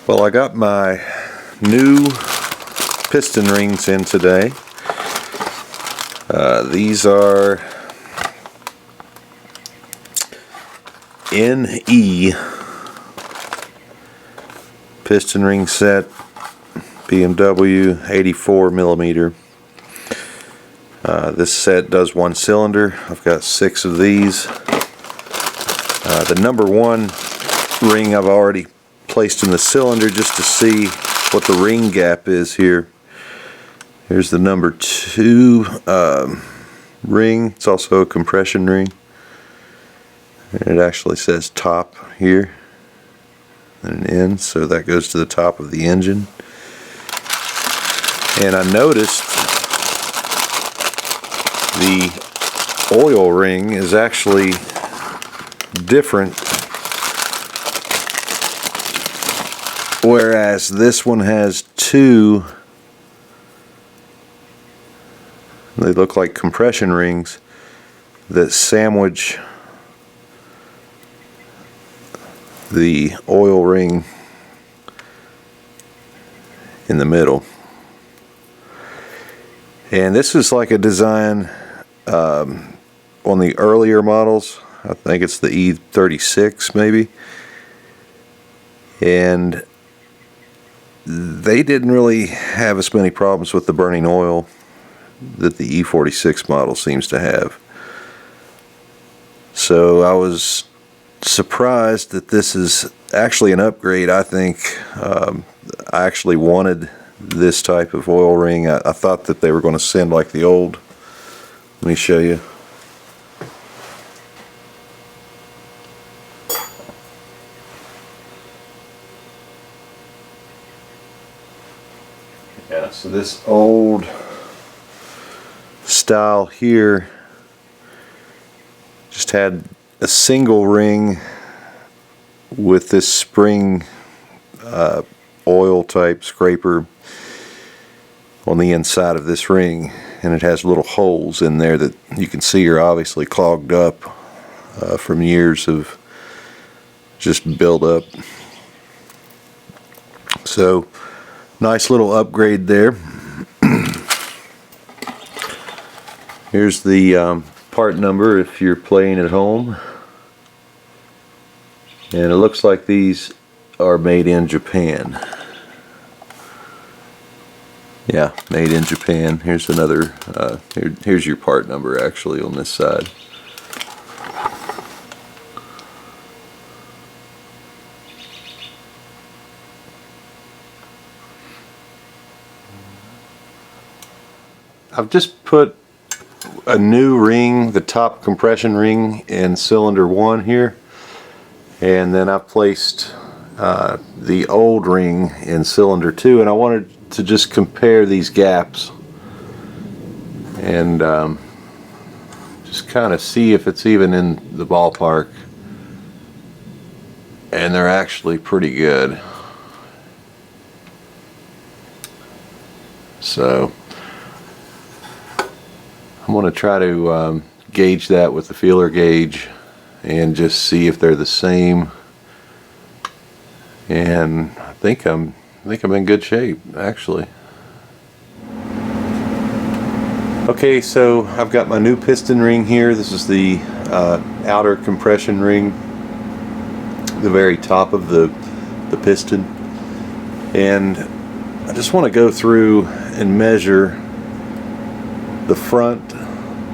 Well, I got my new piston rings in today. These are NE piston ring set, BMW 84 millimeter. This set does one cylinder. I've got 6 of these. The number 1 ring I've already placed in the cylinder just to see what the ring gap is here. Here's the number 2 ring. It's also a compression ring. And it actually says top here and an end, so that goes to the top of the engine. And I noticed the oil ring is actually different, whereas this one has 2. They look like compression rings that sandwich the oil ring in the middle. And this is like a design on the earlier models. I think it's the E36 maybe, and they didn't really have as many problems with the burning oil that the E46 model seems to have. So I was surprised that this is actually an upgrade. I think I actually wanted this type of oil ring. I thought that they were going to send like the old. Let me show you. Yeah, so this old style here just had a single ring with this spring oil type scraper on the inside of this ring, and it has little holes in there that you can see are obviously clogged up from years of just build-up. So nice little upgrade there. Here's the part number if you're playing at home, and it looks like these are made in Japan. Yeah, made in Japan. Here's another here's your part number actually on this side. I've just put a new ring, the top compression ring, in cylinder 1 here, and then I placed the old ring in cylinder 2, and I wanted to just compare these gaps and just kind of see if it's even in the ballpark, and they're actually pretty good. So I'm going to try to gauge that with the feeler gauge and just see if they're the same. And I think I'm in good shape actually. Okay, so I've got my new piston ring here. This is the outer compression ring, the very top of the piston, and I just want to go through and measure the front,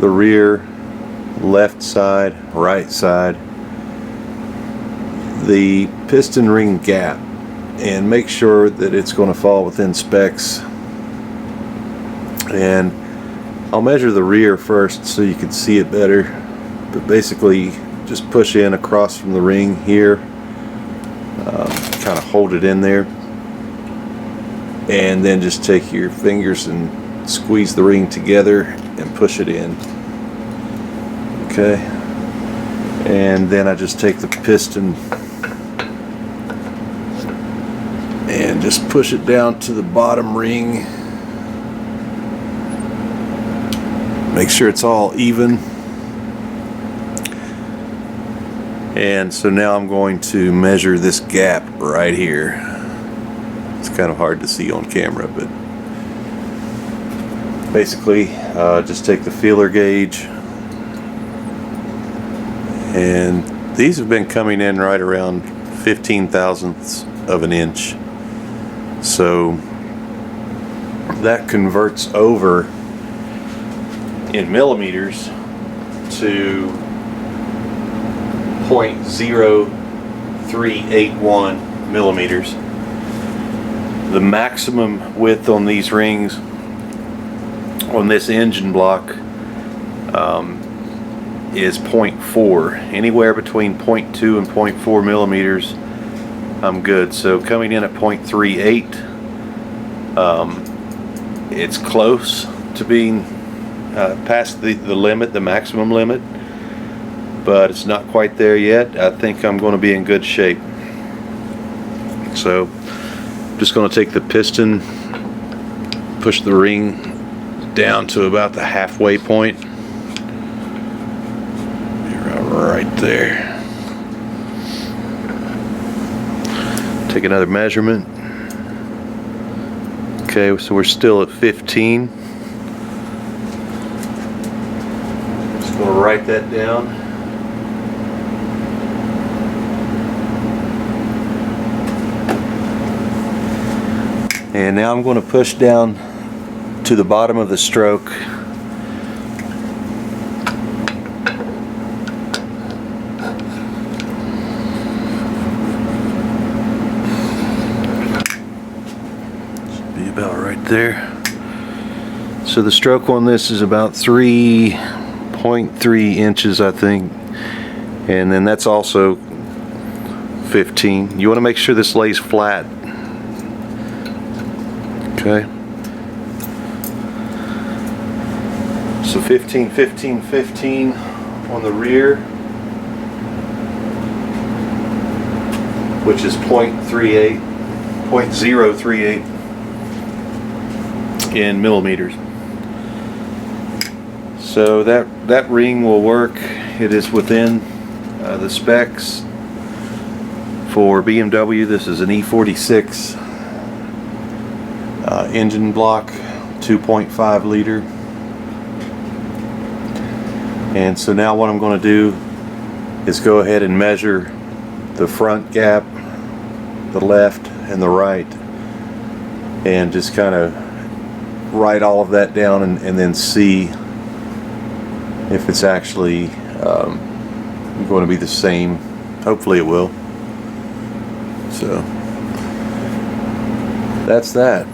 the rear, left side, right side, the piston ring gap, and make sure that it's going to fall within specs. And I'll measure the rear first so you can see it better, but basically just push in across from the ring here, kind of hold it in there, and then just take your fingers and squeeze the ring together and push it in. Okay, and then I just take the piston and just push it down to the bottom ring. Make sure it's all even. And so now I'm going to measure this gap right here. It's kind of hard to see on camera, but basically just take the feeler gauge, and these have been coming in right around 15 thousandths of an inch, so that converts over in millimeters to 0.0381 millimeters. The maximum width on these rings on this engine block is 0.4. Anywhere between 0.2 and 0.4 millimeters, I'm good. So coming in at 0.38, it's close to being past the limit, the maximum limit, but it's not quite there yet. I think I'm going to be in good shape. So I'm just going to take the piston, push the ring down to about the halfway point, right there. Take another measurement. Okay, so we're still at 15. Just going to write that down. And now I'm going to push down to the bottom of the stroke. Should be about right there. So the stroke on this is about 3.3 inches, I think, and then that's also 15. You want to make sure this lays flat. Okay. So 15, 15, 15 on the rear, which is 0.38, 0.038 in millimeters. So that ring will work. It is within the specs for BMW. This is an E46 engine block, 2.5 liter. And so now what I'm going to do is go ahead and measure the front gap, the left and the right, and just kind of write all of that down and then see if it's actually going to be the same. Hopefully it will. So that's that.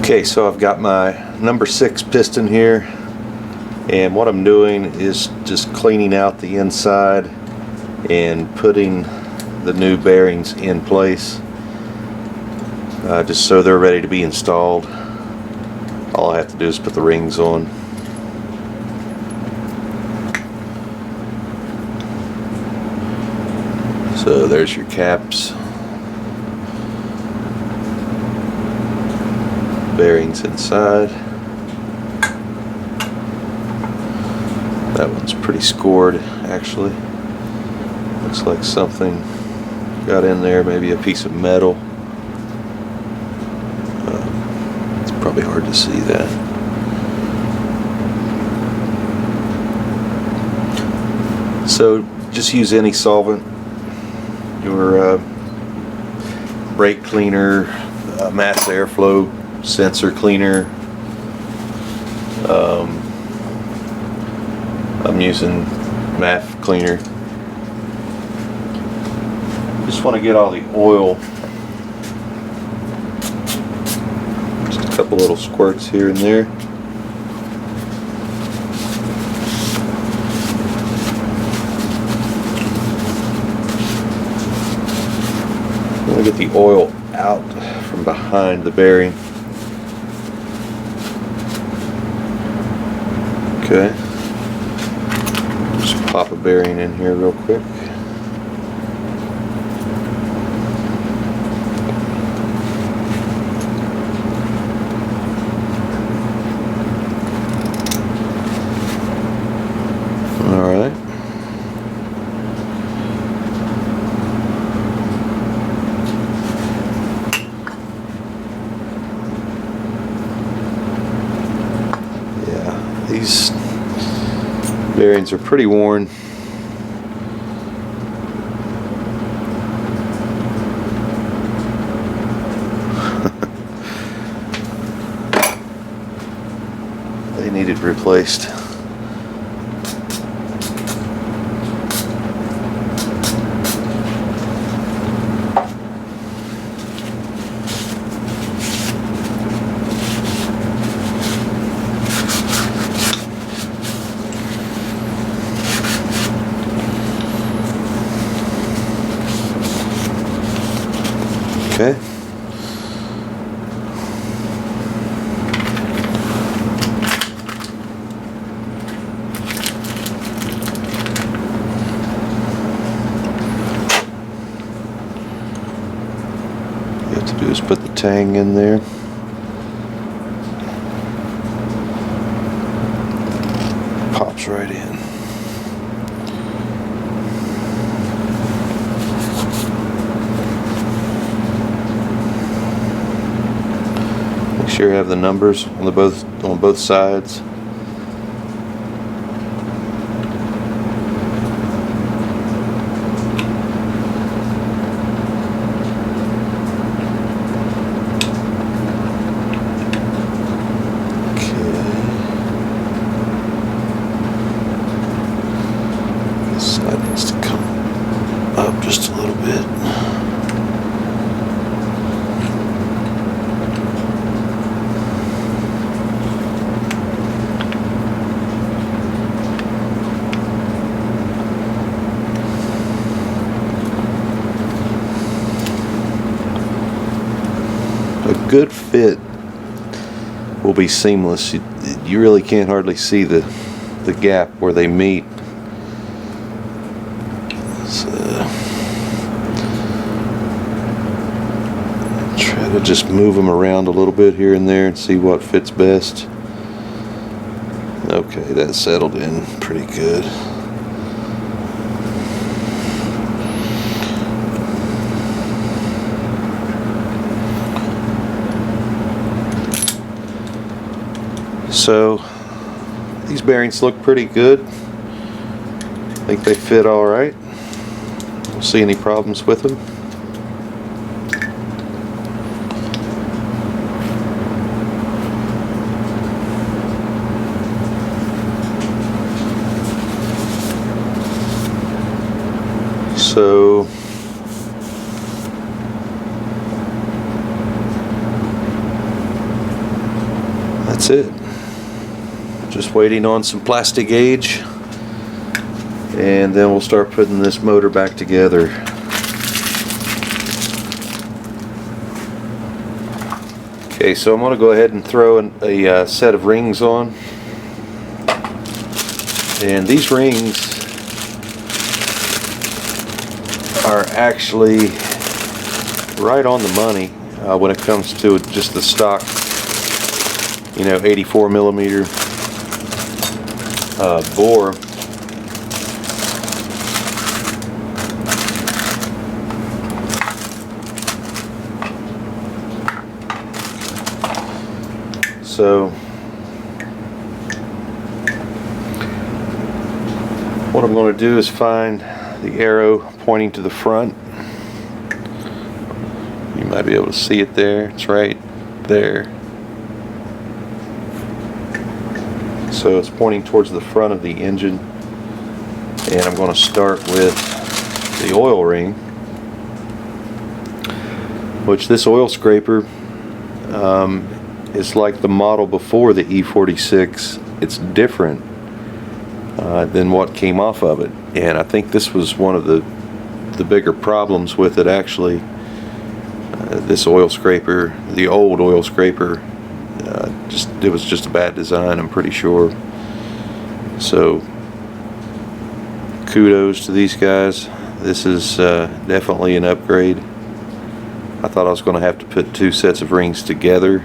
Okay, so I've got my number 6 piston here, and what I'm doing is just cleaning out the inside and putting the new bearings in place, just so they're ready to be installed. All I have to do is put the rings on. So there's your caps. Bearings inside. That one's pretty scored, actually. Looks like something got in there, maybe a piece of metal. It's probably hard to see that. So just use any solvent, your brake cleaner, mass airflow sensor cleaner. I'm using MAF cleaner. Just want to get all the oil. Just a couple little squirts here and there. I want to get the oil out from behind the bearing. Okay, just pop a bearing in here real quick. Alright. Bearings are pretty worn. They needed replaced. Okay. All you have to do is put the tang in there. Pops right in. Make sure you have the numbers on both sides. This side needs to come up just a little bit. A good fit will be seamless. You really can't hardly see the gap where they meet. So, try to just move them around a little bit here and there and see what fits best. Okay, that settled in pretty good. So these bearings look pretty good. I think they fit all right. Don't see any problems with them. So that's it. Just waiting on some plastic gauge, and then we'll start putting this motor back together. Okay, so I'm going to go ahead and throw a set of rings on, and these rings are actually right on the money when it comes to just the stock, 84 millimeter bore. So what I'm going to do is find the arrow pointing to the front. You might be able to see it there. It's right there. So it's pointing towards the front of the engine, and I'm going to start with the oil ring, which this oil scraper is like the model before the E46. It's different than what came off of it, and I think this was one of the bigger problems with it actually. This oil scraper, the old oil scraper, it was just a bad design, I'm pretty sure. So kudos to these guys. This is definitely an upgrade. I thought I was going to have to put two sets of rings together,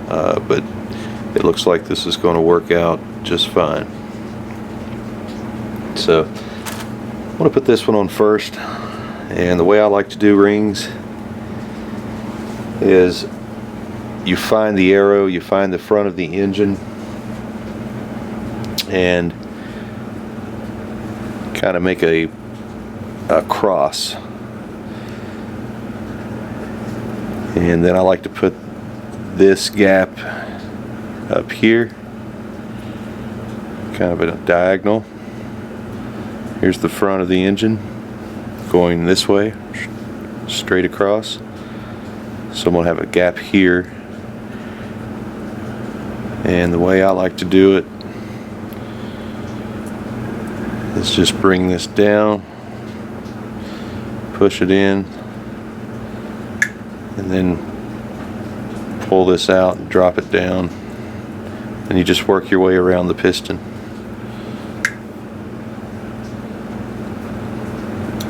but it looks like this is going to work out just fine. So I'm going to put this one on first, and the way I like to do rings is you find the arrow, you find the front of the engine, and kind of make a cross. And then I like to put this gap up here, kind of at a diagonal. Here's the front of the engine going this way, straight across. So I'm going to have a gap here. And the way I like to do it is just bring this down, push it in, and then pull this out and drop it down, and you just work your way around the piston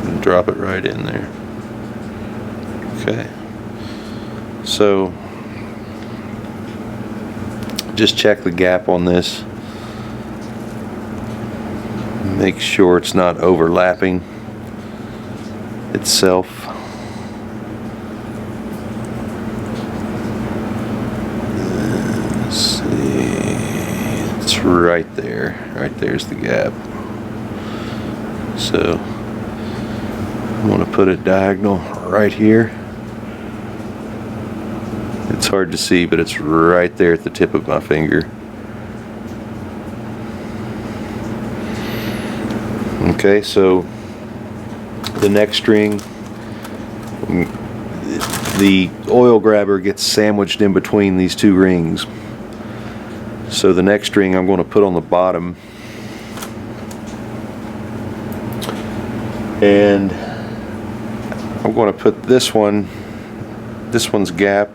and drop it right in there. Okay, so just check the gap on this, make sure it's not overlapping itself. Right there. Right there's the gap. So I'm going to put it diagonal right here. It's hard to see, but it's right there at the tip of my finger. Okay, so the next ring, the oil grabber gets sandwiched in between these two rings. So the next string I'm going to put on the bottom, and I'm going to put this one's gap.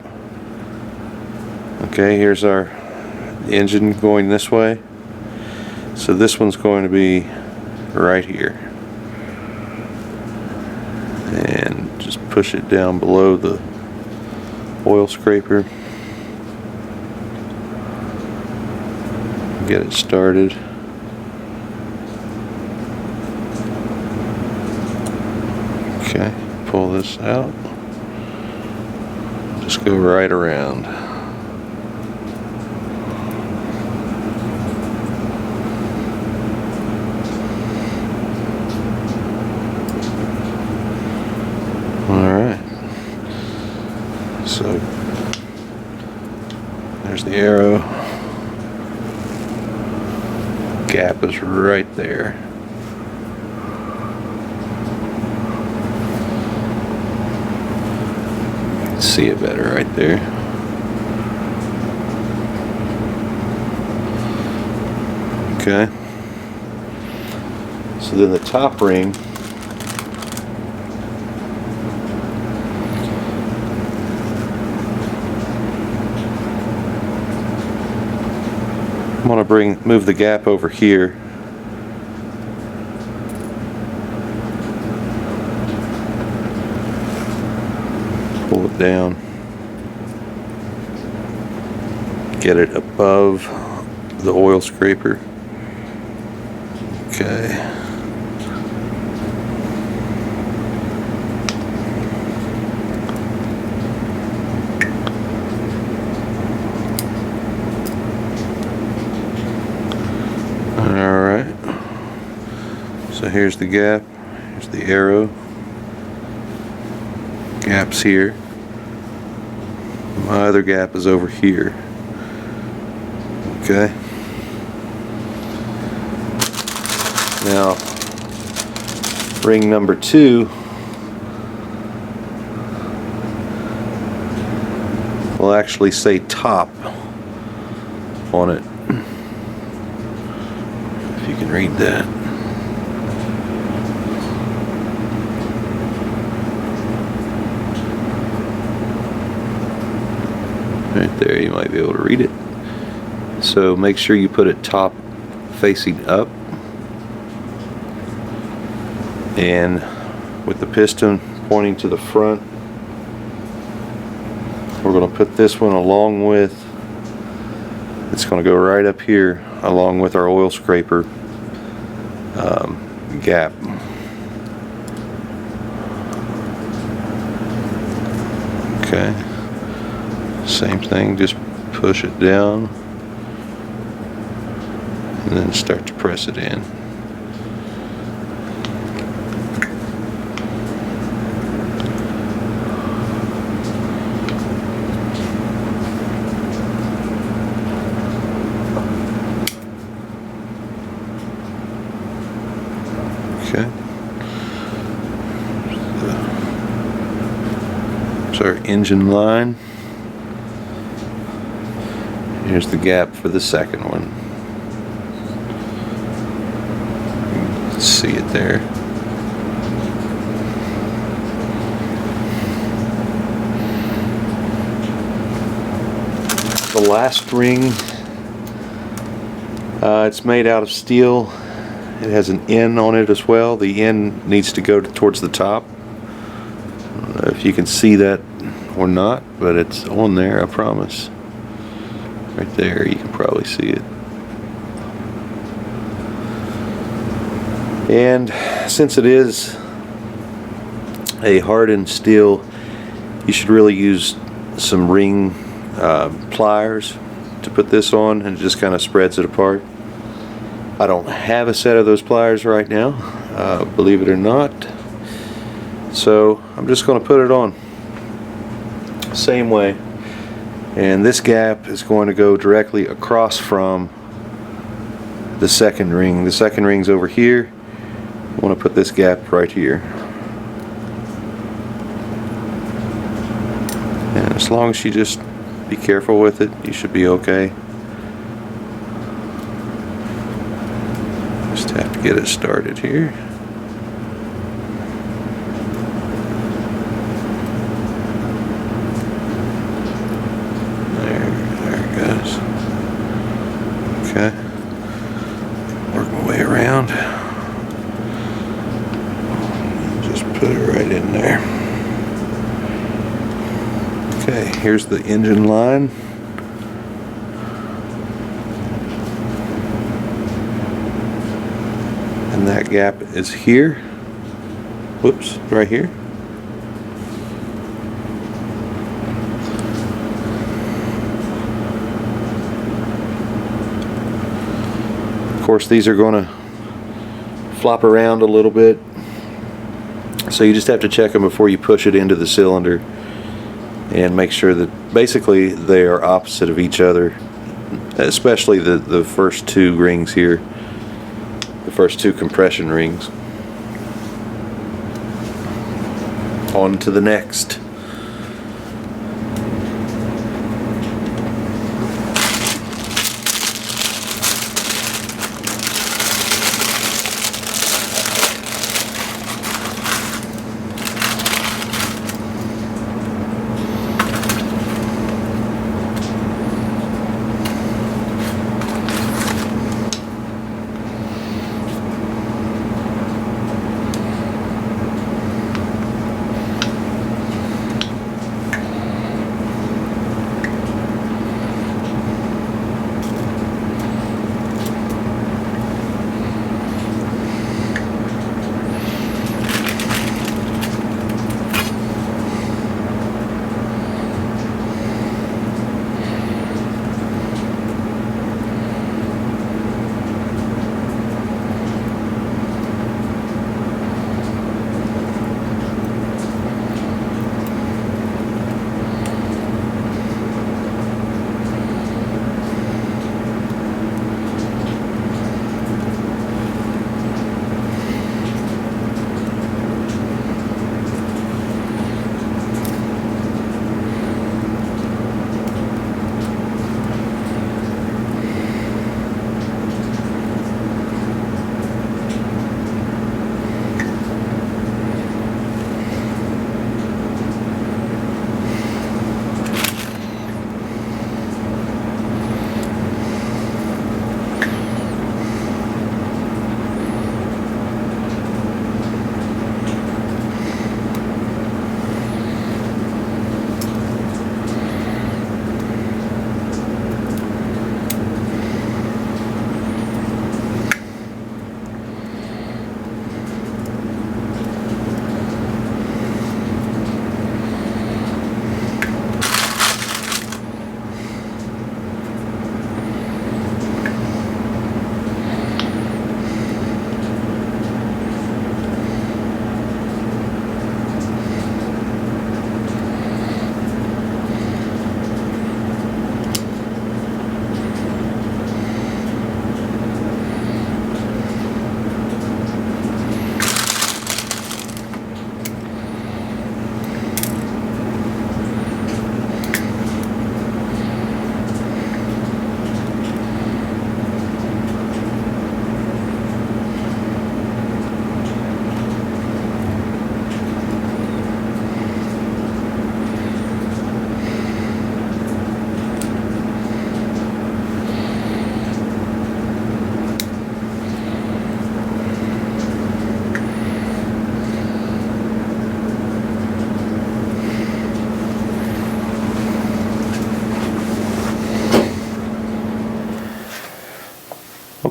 Okay, here's our engine going this way, so this one's going to be right here, and just push it down below the oil scraper. Get it started. Okay, pull this out. Just go right around. Alright. So there's the arrow. Gap is right there. You can see it better right there. Okay. So then the top ring, I'm going to move the gap over here. Pull it down. Get it above the oil scraper. Okay. So here's the gap, here's the arrow, gap's here, my other gap is over here. Okay, now ring number 2 will actually say top on it, if you can read that. Right there, you might be able to read it. So make sure you put it top facing up, and with the piston pointing to the front, we're going to put this one along with, it's going to go right up here along with our oil scraper gap. Okay. Same thing, just push it down and then start to press it in. Okay. There's our engine line. Here's the gap for the second one. You can see it there. The last ring, it's made out of steel. It has an N on it as well. The N needs to go towards the top. I don't know if you can see that or not, but it's on there, I promise. Right there, you can probably see it. And since it is a hardened steel, you should really use some ring pliers to put this on, and it just kind of spreads it apart. I don't have a set of those pliers right now, believe it or not, so I'm just going to put it on same way, and this gap is going to go directly across from the second ring. The second ring's over here. I want to put this gap right here, and as long as you just be careful with it, you should be okay. Just have to get it started here. There it goes. Okay. Work my way around. Just put it right in there. Okay, here's the engine line. And that gap is here. Whoops, right here. Of course, these are going to flop around a little bit, so you just have to check them before you push it into the cylinder and make sure that basically they are opposite of each other, especially the first two rings here. The first two compression rings. On to the next.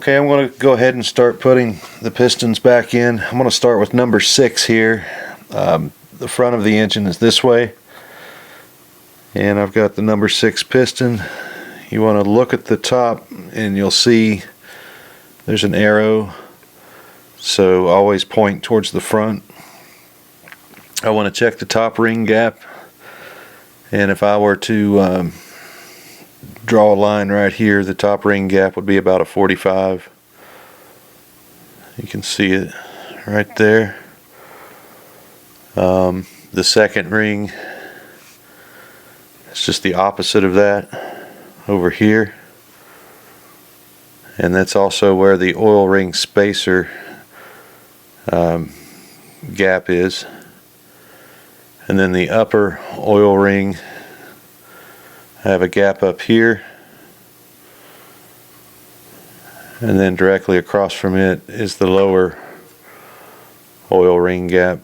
Okay, I'm going to go ahead and start putting the pistons back in. I'm going to start with number 6 here. The front of the engine is this way, and I've got the number 6 piston. You want to look at the top and you'll see there's an arrow, so always point towards the front. I want to check the top ring gap, and if I were to draw a line right here, the top ring gap would be about a 45. You can see it right there. The second ring is just the opposite of that over here, and that's also where the oil ring spacer gap is. And then the upper oil ring, I have a gap up here, and then directly across from it is the lower oil ring gap.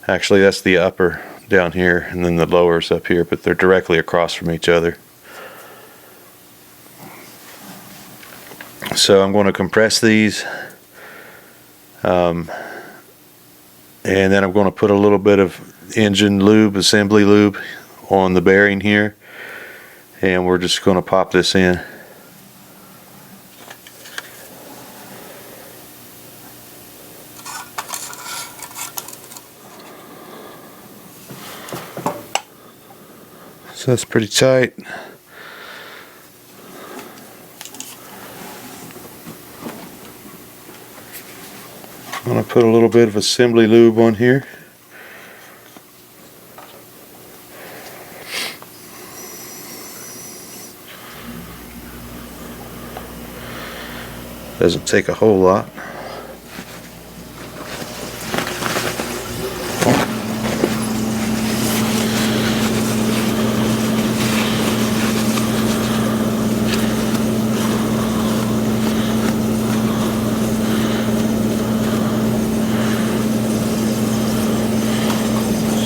Actually, that's the upper down here, and then the lower is up here, but they're directly across from each other. So I'm going to compress these, and then I'm going to put a little bit of engine lube, assembly lube, on the bearing here, and we're just going to pop this in. So that's pretty tight. I'm going to put a little bit of assembly lube on here. Doesn't take a whole lot.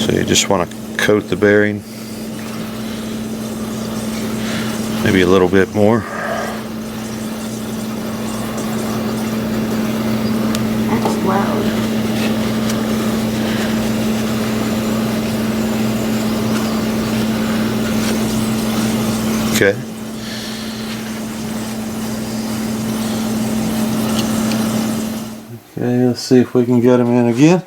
So you just want to coat the bearing, maybe a little bit more. That's loud. Okay. Okay, let's see if we can get them in again.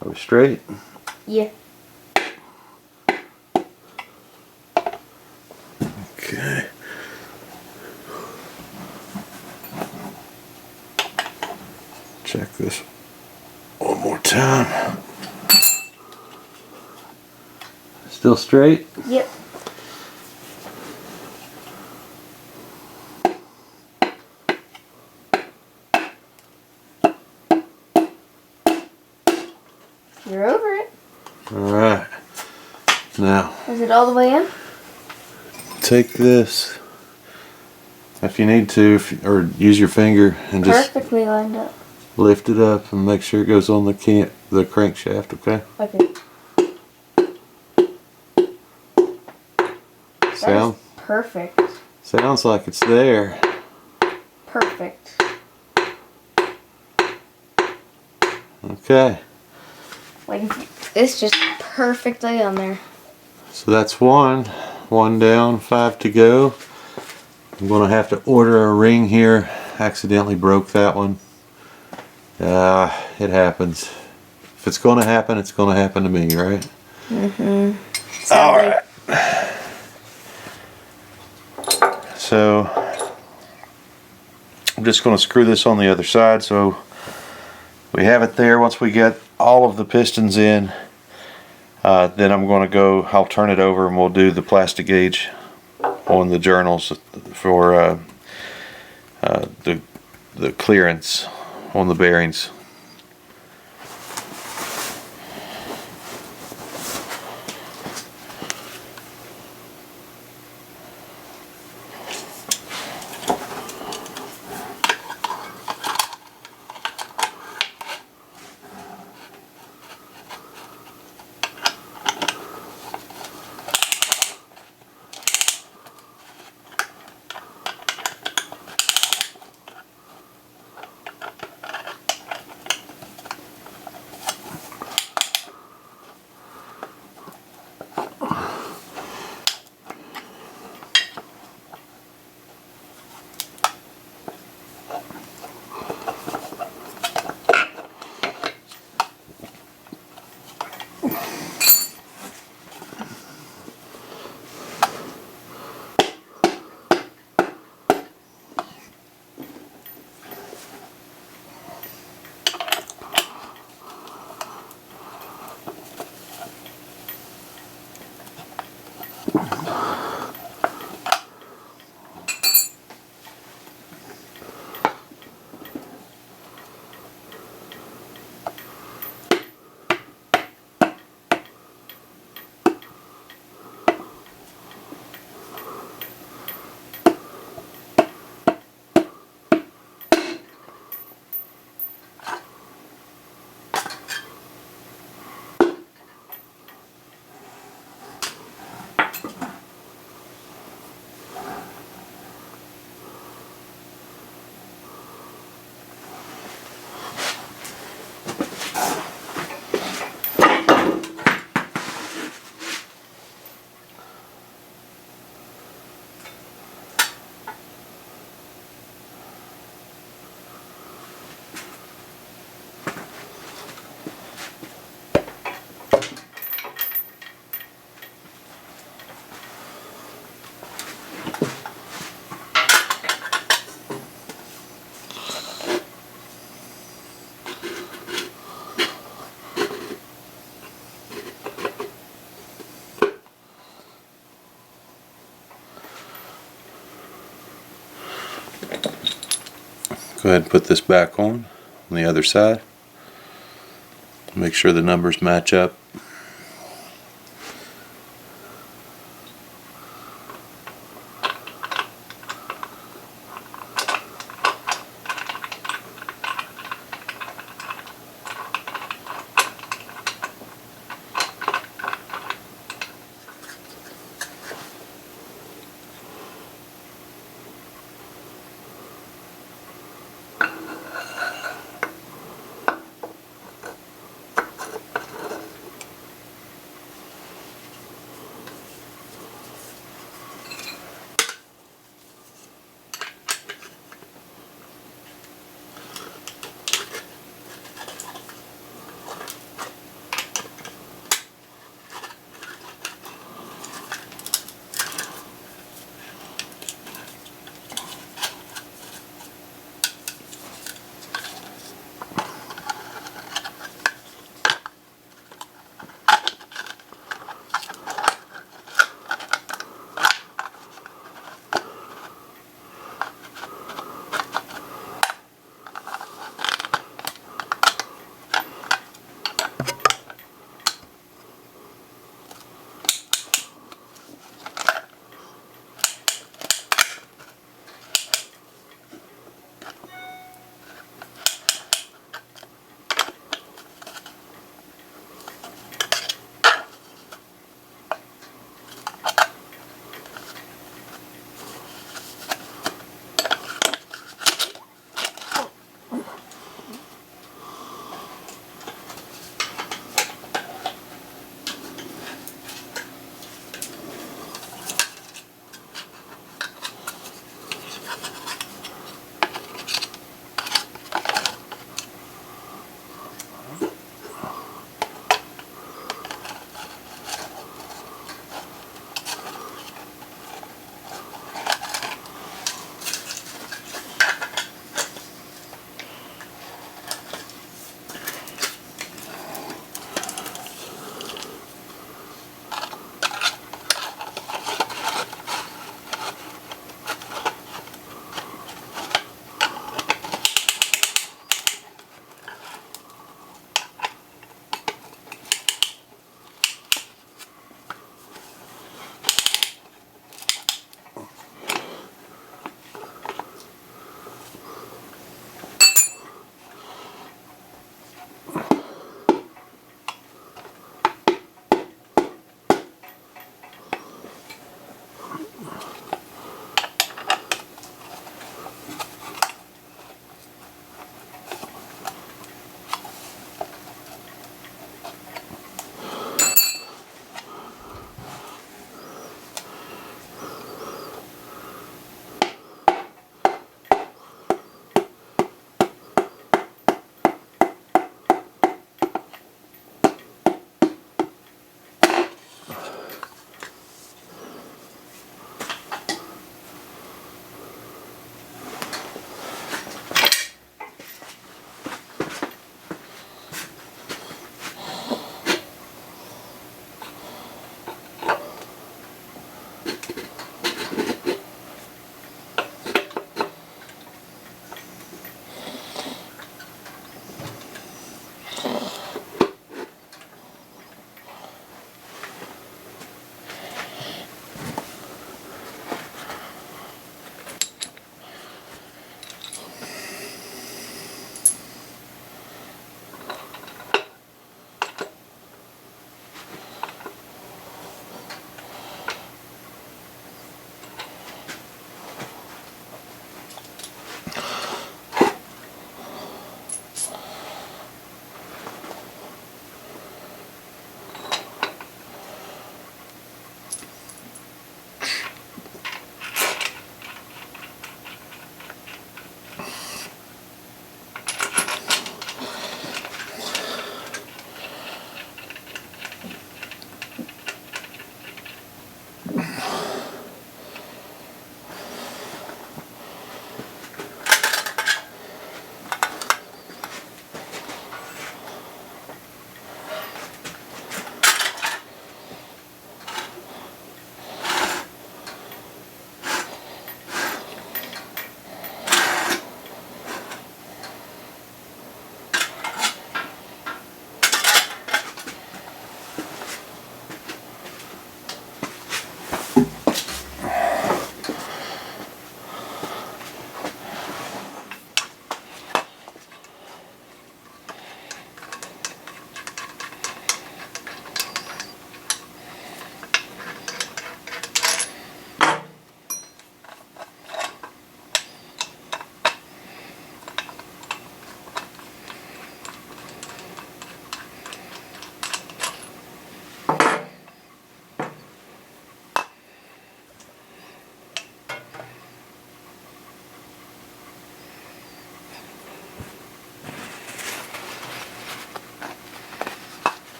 Are we straight? Yeah. Okay. Check this one more time. Still straight? Yep. You're over it. Alright. Now, Is it all the way in? take this, if you need to, or use your finger and just Perfectly lined up. lift it up and make sure it goes on the crankshaft, okay? Okay. Sound? Perfect. Sounds like it's there. Perfect. Okay. Like, it's just perfectly on there. So that's one down, 5 to go. I'm going to have to order a ring here. Accidentally broke that one. It happens. If it's going to happen, it's going to happen to me, right? Mm-hmm. Alright. So I'm just going to screw this on the other side so we have it there. Once we get all of the pistons in, then I'm going to go, I'll turn it over and we'll do the plastic gauge on the journals for the clearance on the bearings. Go ahead and put this back on the other side. Make sure the numbers match up.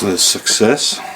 was a success.